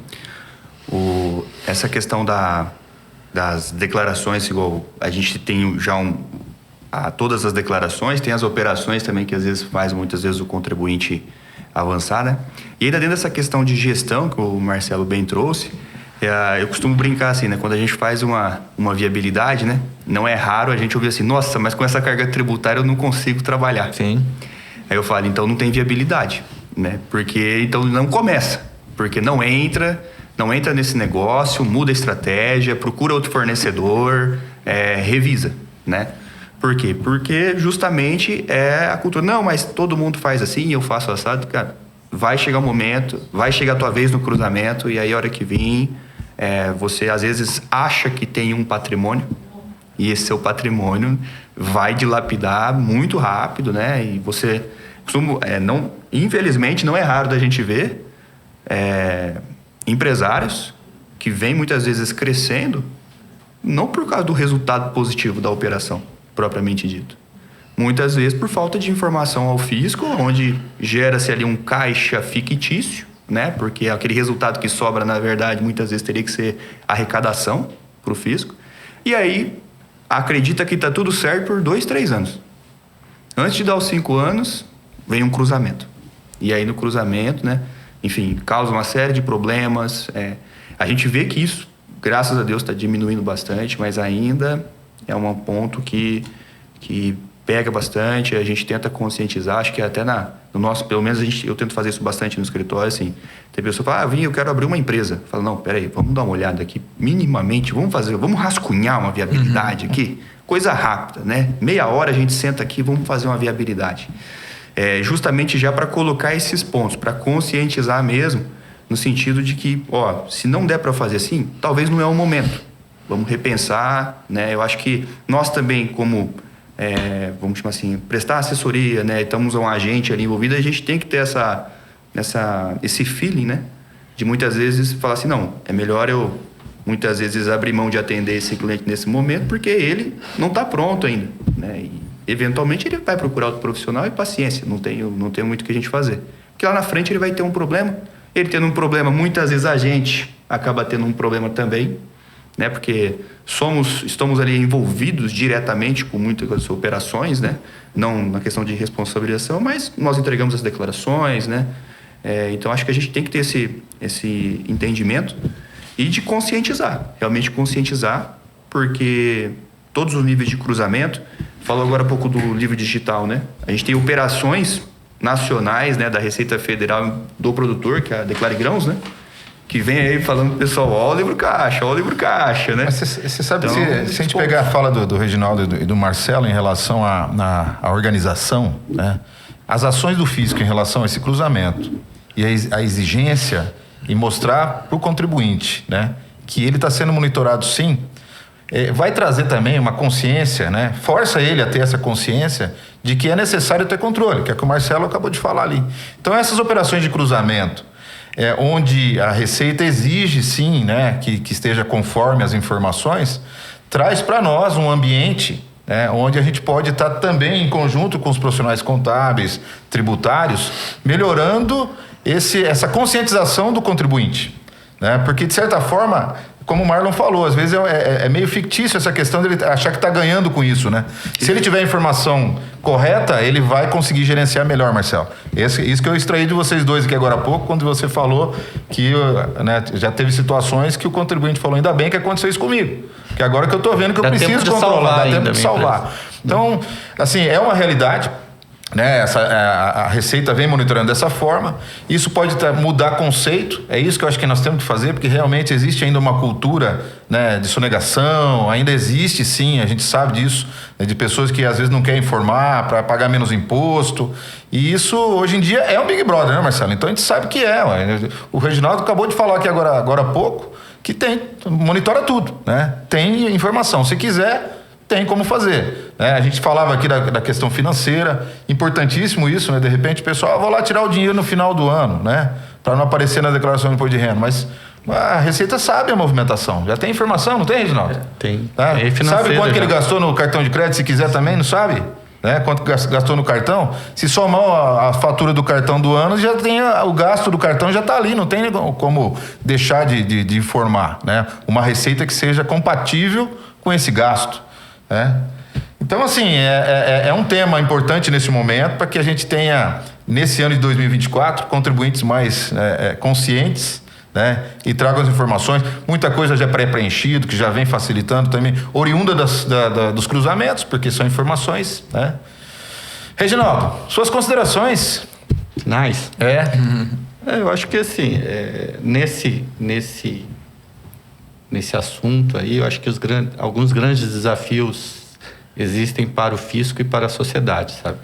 S4: Essa questão das declarações, igual a gente tem já todas as declarações, tem as operações também que às vezes faz muitas vezes o contribuinte avançar, né? E ainda dentro dessa questão de gestão que o Marcelo bem trouxe, eu costumo brincar assim, né? Quando a gente faz uma viabilidade, né? Não é raro a gente ouvir assim, nossa, mas com essa carga tributária eu não consigo trabalhar.
S3: Sim.
S4: Aí eu falo, então não tem viabilidade, né? Porque então não começa, porque não entra nesse negócio, muda a estratégia, procura outro fornecedor, revisa, né? Por quê? Porque justamente é a cultura. Não, mas todo mundo faz assim, eu faço assado. Cara, vai chegar o momento, vai chegar a tua vez no cruzamento e aí a hora que vir, você às vezes acha que tem um patrimônio e esse seu patrimônio vai dilapidar muito rápido, né? E você infelizmente não é raro da gente ver empresários que vêm muitas vezes crescendo não por causa do resultado positivo da operação propriamente dito. Muitas vezes por falta de informação ao fisco, onde gera-se ali um caixa fictício, né? Porque aquele resultado que sobra, na verdade, muitas vezes teria que ser arrecadação para o fisco. E aí, acredita que está tudo certo por 2, 3 anos. Antes de dar os 5 anos, vem um cruzamento. E aí, no cruzamento, né? Enfim, causa uma série de problemas. A gente vê que isso, graças a Deus, está diminuindo bastante, mas ainda é um ponto que pega bastante. A gente tenta conscientizar, acho que até no nosso, pelo menos eu tento fazer isso bastante no escritório, assim. Tem pessoa que fala, eu quero abrir uma empresa. Fala, não, peraí, vamos dar uma olhada aqui, minimamente, vamos rascunhar uma viabilidade aqui, coisa rápida, né? Meia hora a gente senta aqui, vamos fazer uma viabilidade. Justamente já para colocar esses pontos, para conscientizar mesmo, no sentido de que, se não der para fazer assim, talvez não é o momento. Vamos repensar, né? Eu acho que nós também, como, vamos chamar assim, prestar assessoria, né? Estamos um agente ali envolvido, a gente tem que ter esse feeling, né? De muitas vezes falar assim, não, é melhor eu, muitas vezes, abrir mão de atender esse cliente nesse momento, porque ele não está pronto ainda, né? E, eventualmente, ele vai procurar outro profissional e paciência, não tem muito o que a gente fazer. Porque lá na frente ele vai ter um problema, ele tendo um problema, muitas vezes a gente acaba tendo um problema também, né? Porque estamos ali envolvidos diretamente com muitas operações, né? Não na questão de responsabilização, mas nós entregamos as declarações, né? Então acho que a gente tem que ter esse entendimento e de conscientizar, realmente conscientizar, porque todos os níveis de cruzamento, falou agora há pouco do livro digital, né? A gente tem operações nacionais, né, da Receita Federal do produtor, que é a Declare Grãos, né? que vem aí falando pro pessoal, ó o livro caixa, né?
S1: Mas você sabe
S4: Então,
S1: que se a gente pegar a fala do Reginaldo e do Marcelo em relação à organização, né? As ações do físico em relação a esse cruzamento e a exigência em mostrar para o contribuinte, né, que ele está sendo monitorado sim, vai trazer também uma consciência, né? Força ele a ter essa consciência de que é necessário ter controle, que é o que o Marcelo acabou de falar ali. Então essas operações de cruzamento, onde a Receita exige sim, né, que esteja conforme as informações, traz para nós um ambiente, onde a gente pode estar também em conjunto com os profissionais contábeis, tributários, melhorando essa conscientização do contribuinte, né? Porque de certa forma, como o Marlon falou, às vezes é meio fictício essa questão dele achar que está ganhando com isso, né? Se ele tiver a informação correta, ele vai conseguir gerenciar melhor, Marcelo. Isso que eu extraí de vocês dois aqui agora há pouco, quando você falou que, né, já teve situações que o contribuinte falou, ainda bem que aconteceu isso comigo. Porque agora que eu estou vendo que eu preciso controlar, dá tempo de salvar. Então, assim, é uma realidade, né? A Receita vem monitorando dessa forma. Isso pode mudar conceito. É isso que eu acho que nós temos que fazer, porque realmente existe ainda uma cultura, né, de sonegação. Ainda existe, sim, a gente sabe disso, né, de pessoas que às vezes não querem informar para pagar menos imposto. E isso hoje em dia é um Big Brother, né, Marcelo? Então a gente sabe que é. O Reginaldo acabou de falar aqui agora há pouco que monitora tudo, né? Tem informação. Se quiser, tem como fazer, né? A gente falava aqui da questão financeira, importantíssimo isso, né? De repente o pessoal, vou lá tirar o dinheiro no final do ano, né? Para não aparecer na declaração de imposto de renda, mas a Receita sabe a movimentação, já tem informação, não tem, Reginaldo?
S2: Tem.
S1: Tá? Sabe quanto que ele gastou no cartão de crédito, se quiser também, não sabe? Né? Quanto gastou no cartão? Se somar a fatura do cartão do ano, já tem o gasto do cartão, já está ali, não tem como deixar de informar, né? Uma receita que seja compatível com esse gasto, né? Então, assim, é um tema importante nesse momento para que a gente tenha, nesse ano de 2024, contribuintes mais conscientes, né? E tragam as informações. Muita coisa já pré-preenchido, que já vem facilitando também, oriunda dos cruzamentos, porque são informações, né? Reginaldo, suas considerações?
S2: Finais? Eu acho que assim, nesse assunto aí, eu acho que alguns grandes desafios existem para o fisco e para a sociedade, sabe?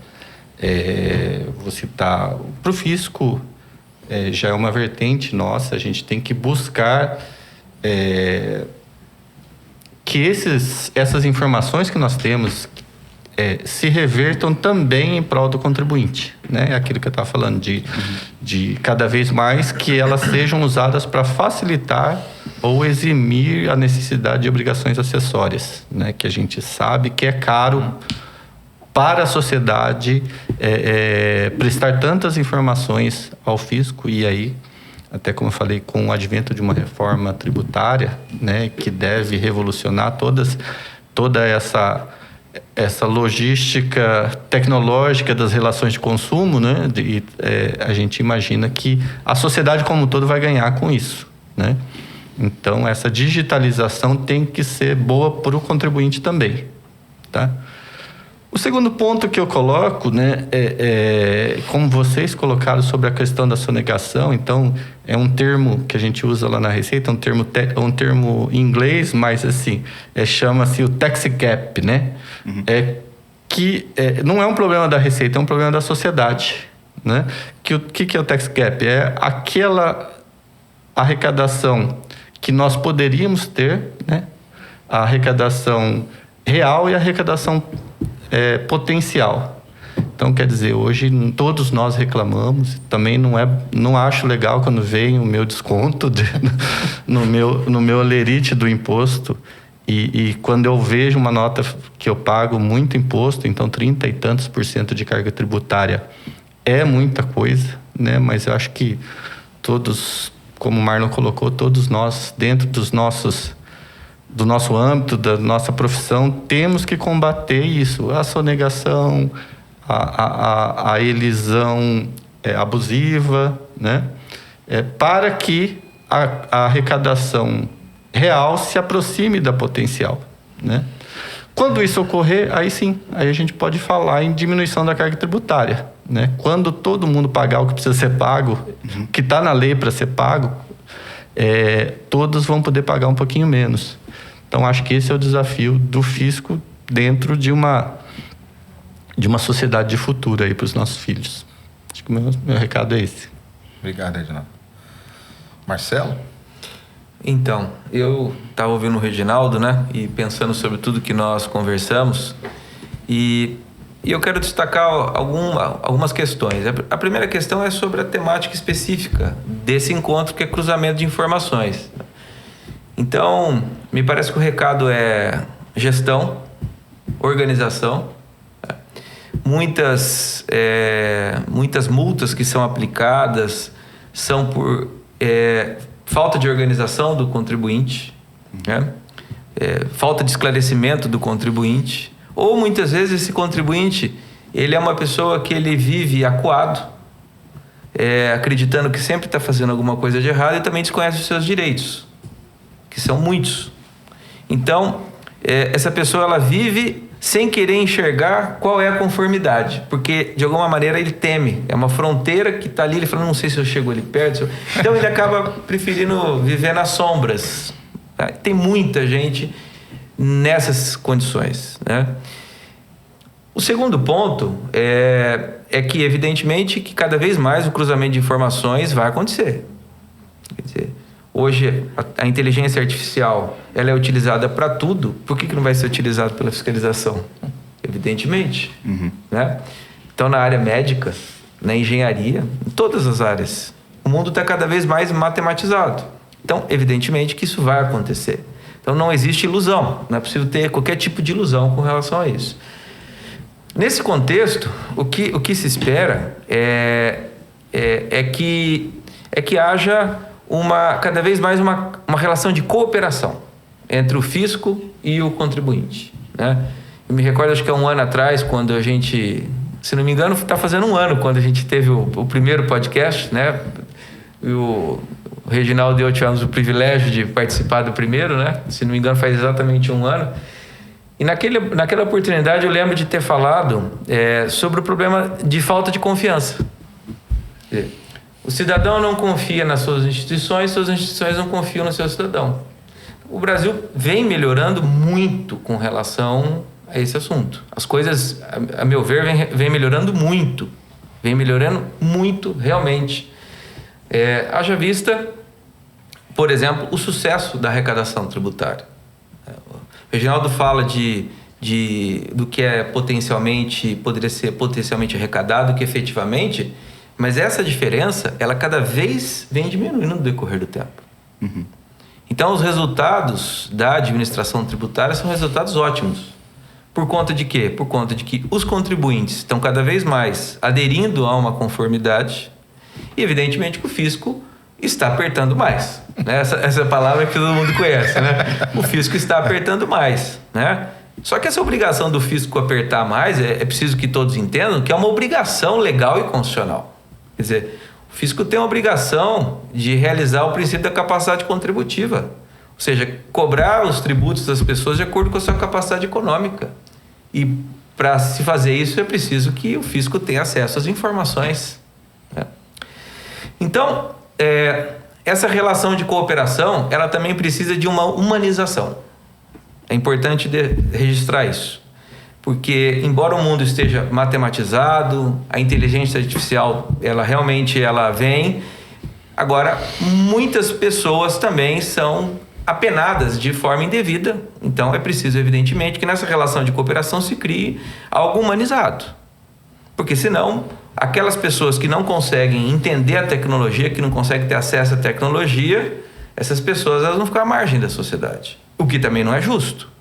S2: Vou citar, para o fisco, já é uma vertente nossa, a gente tem que buscar que essas informações que nós temos se revertam também em prol do contribuinte, né? Aquilo que eu estava falando, de cada vez mais que elas sejam usadas para facilitar ou eximir a necessidade de obrigações acessórias, né? Que a gente sabe que é caro para a sociedade prestar tantas informações ao fisco. E aí, até como eu falei, com o advento de uma reforma tributária, né, que deve revolucionar toda essa logística tecnológica das relações de consumo, né? A gente imagina que a sociedade como um todo vai ganhar com isso, né? Então, essa digitalização tem que ser boa para o contribuinte também, tá? O segundo ponto que eu coloco, né, como vocês colocaram sobre a questão da sonegação. Então, é um termo que a gente usa lá na Receita, um termo em inglês, mas assim, chama-se o tax gap, né? Que não é um problema da Receita, é um problema da sociedade, né? O que é o tax gap? É aquela arrecadação que nós poderíamos ter, né? A arrecadação real e a arrecadação potencial. Então, quer dizer, hoje todos nós reclamamos. Também não acho legal quando vem o meu desconto no meu olerite do imposto. E quando eu vejo uma nota que eu pago muito imposto, então 30 e tantos % de carga tributária é muita coisa, né? Mas eu acho que todos, como o Marlon colocou, todos nós, dentro do nosso âmbito, da nossa profissão, temos que combater isso, a sonegação, a elisão abusiva, né? Para que a arrecadação real se aproxime da potencial, né? Quando isso ocorrer, aí sim, aí a gente pode falar em diminuição da carga tributária, né? Quando todo mundo pagar o que precisa ser pago, que está na lei para ser pago, todos vão poder pagar um pouquinho menos. Então, acho que esse é o desafio do fisco dentro de uma sociedade de futuro aí para os nossos filhos. Acho que o meu recado é esse.
S1: Obrigado, Reginaldo. Marcelo?
S3: Então, eu estava ouvindo o Reginaldo, né? E pensando sobre tudo que nós conversamos. E eu quero destacar algumas questões. A primeira questão é sobre a temática específica desse encontro, que é cruzamento de informações. Então, me parece que o recado é gestão, organização. Muitas multas que são aplicadas são por falta de organização do contribuinte, né? Falta de esclarecimento do contribuinte, ou muitas vezes esse contribuinte ele é uma pessoa que ele vive acuado, acreditando que sempre está fazendo alguma coisa de errado e também desconhece os seus direitos, que são muitos. Então, essa pessoa ela vive sem querer enxergar qual é a conformidade, porque de alguma maneira ele teme, é uma fronteira que está ali, ele fala, não sei se eu chego ali perto, então ele acaba preferindo viver nas sombras. Tem muita gente nessas condições, né? O segundo ponto é que evidentemente que cada vez mais o cruzamento de informações vai acontecer. Quer dizer, hoje a inteligência artificial ela é utilizada para tudo. Por que não vai ser utilizado pela fiscalização? Evidentemente. Né? Então, na área médica, na engenharia, em todas as áreas, o mundo está cada vez mais matematizado. Então, evidentemente que isso vai acontecer. Então, não existe ilusão. Não é possível ter qualquer tipo de ilusão com relação a isso. Nesse contexto, o que se espera é que haja cada vez mais uma relação de cooperação entre o fisco e o contribuinte, né? Eu me recordo, acho que há um ano atrás, quando a gente, se não me engano, está fazendo um ano, quando a gente teve o primeiro podcast, né? E o Reginaldo e eu tivemos o privilégio de participar do primeiro, né? Se não me engano, faz exatamente um ano. E naquela oportunidade eu lembro de ter falado sobre o problema de falta de confiança. O cidadão não confia nas suas instituições não confiam no seu cidadão. O Brasil vem melhorando muito com relação a esse assunto. As coisas, a meu ver, vem melhorando muito. Vem melhorando muito, realmente. Haja vista, por exemplo, o sucesso da arrecadação tributária. O Reginaldo fala do que poderia ser potencialmente arrecadado, que efetivamente... Mas essa diferença, ela cada vez vem diminuindo no decorrer do tempo. Então, os resultados da administração tributária são resultados ótimos. Por conta de quê? Por conta de que os contribuintes estão cada vez mais aderindo a uma conformidade e, evidentemente, que o fisco está apertando mais. Né? Essa palavra que todo mundo conhece, né? O fisco está apertando mais, né? Só que essa obrigação do fisco apertar mais, é preciso que todos entendam que é uma obrigação legal e constitucional. Quer dizer, o fisco tem a obrigação de realizar o princípio da capacidade contributiva. Ou seja, cobrar os tributos das pessoas de acordo com a sua capacidade econômica. E para se fazer isso é preciso que o fisco tenha acesso às informações. Né? Então, essa relação de cooperação, ela também precisa de uma humanização. É importante registrar isso. Porque, embora o mundo esteja matematizado, a inteligência artificial, ela realmente vem. Agora, muitas pessoas também são apenadas de forma indevida. Então, é preciso, evidentemente, que nessa relação de cooperação se crie algo humanizado. Porque, senão, aquelas pessoas que não conseguem entender a tecnologia, que não conseguem ter acesso à tecnologia, essas pessoas elas vão ficar à margem da sociedade. O que também não é justo.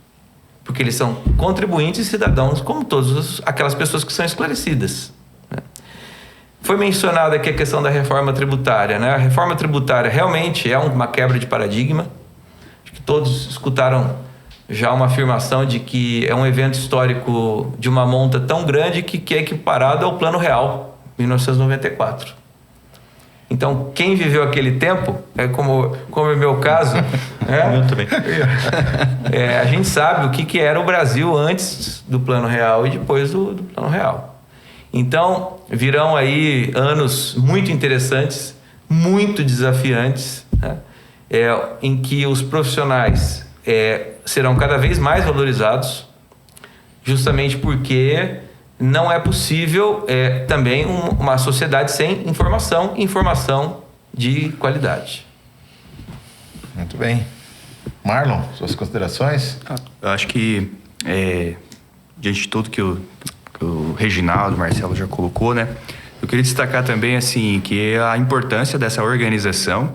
S3: Porque eles são contribuintes e cidadãos como todas aquelas pessoas que são esclarecidas. Né? Foi mencionada aqui a questão da reforma tributária. Né? A reforma tributária realmente é uma quebra de paradigma. Acho que todos escutaram já uma afirmação de que é um evento histórico de uma monta tão grande que é equiparado ao Plano Real, 1994. Então, quem viveu aquele tempo, como é o meu caso...
S2: Eu também.
S3: A gente sabe o que era o Brasil antes do Plano Real e depois do Plano Real. Então, virão aí anos muito interessantes, muito desafiantes, né? em que os profissionais serão cada vez mais valorizados, justamente porque não é possível também uma sociedade sem informação de qualidade.
S1: Muito bem. Marlon, suas considerações?
S4: Eu acho que, diante de tudo que o Reginaldo, o Marcelo já colocou, né? Eu queria destacar também, assim, que a importância dessa organização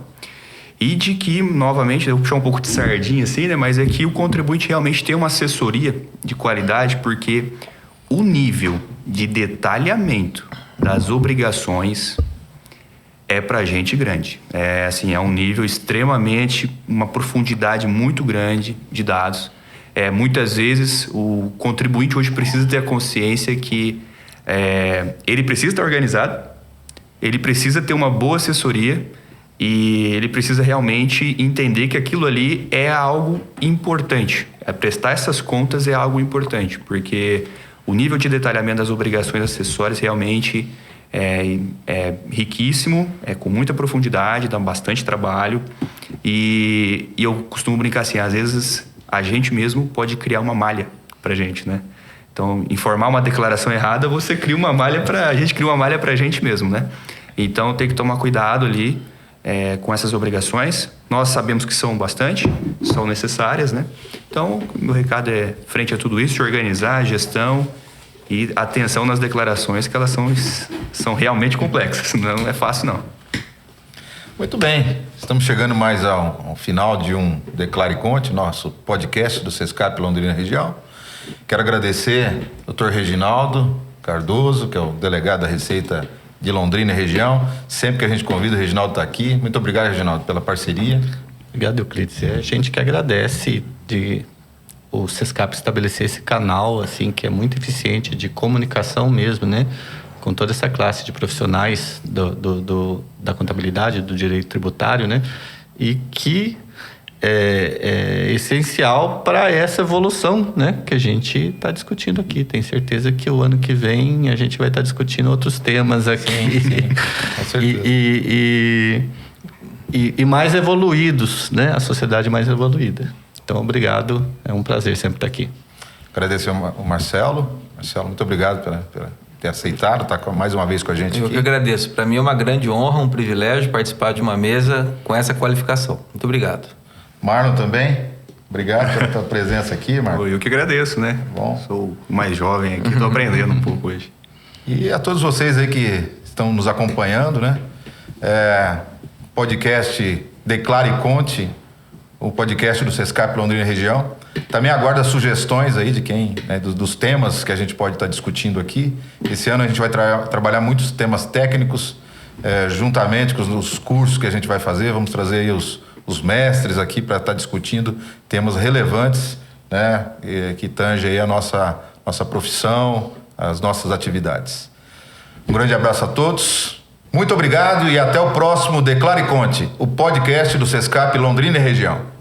S4: e de que, novamente, eu vou puxar um pouco de sardinha, assim, né? Mas é que o contribuinte realmente tem uma assessoria de qualidade, porque o nível de detalhamento das obrigações pra gente grande. É um nível extremamente, uma profundidade muito grande de dados. Muitas vezes o contribuinte hoje precisa ter a consciência que ele precisa estar organizado, ele precisa ter uma boa assessoria e ele precisa realmente entender que aquilo ali é algo importante. Prestar essas contas é algo importante, porque o nível de detalhamento das obrigações acessórias realmente é riquíssimo, com muita profundidade, dá bastante trabalho. E eu costumo brincar assim, às vezes a gente mesmo pode criar uma malha pra gente, né? Então, informar uma declaração errada, você cria uma malha a gente cria uma malha pra gente mesmo, né? Então, tem que tomar cuidado ali com essas obrigações. Nós sabemos que são bastante, são necessárias, né? Então, meu recado frente a tudo isso, organizar a gestão e atenção nas declarações, que elas são realmente complexas, não é fácil não.
S1: Muito bem, estamos chegando mais ao final de um Declare e Conte, nosso podcast do SESCAP Londrina Região. Quero agradecer ao Dr. Reginaldo Cardoso, que é o delegado da Receita de Londrina e Região. Sempre que a gente convida, o Reginaldo está aqui. Muito obrigado, Reginaldo, pela parceria.
S2: Obrigado, Euclides. A gente que agradece de o SESCAP estabelecer esse canal, assim, que é muito eficiente de comunicação mesmo, né? Com toda essa classe de profissionais da contabilidade, do direito tributário, né? E que é essencial para essa evolução, né? Que a gente está discutindo aqui. Tenho certeza que o ano que vem a gente vai estar discutindo outros temas aqui.
S1: Sim, com certeza.
S2: E mais evoluídos, né? A sociedade mais evoluída. Então, obrigado. É um prazer sempre estar aqui.
S1: Agradecer ao Marcelo. Marcelo, muito obrigado por ter aceitado estar mais uma vez com a gente
S3: aqui. Eu que agradeço. Para mim é uma grande honra, um privilégio participar de uma mesa com essa qualificação. Muito obrigado.
S1: Marlon também. Obrigado pela tua presença aqui, Marlon.
S4: Eu que agradeço, né?
S1: Bom.
S4: Sou o mais jovem aqui, estou aprendendo um pouco hoje.
S1: E a todos vocês aí que estão nos acompanhando, né? Podcast Declare e Conte, o podcast do SESCAP Londrina Região. Também aguardo as sugestões aí de quem, né, dos temas que a gente pode estar discutindo aqui. Esse ano a gente vai trabalhar muitos temas técnicos, juntamente com os cursos que a gente vai fazer. Vamos trazer aí os mestres aqui para estar discutindo temas relevantes, né, que tangem aí a nossa profissão, as nossas atividades. Um grande abraço a todos. Muito obrigado e até o próximo Declare e Conte, o podcast do SESCAP Londrina e Região.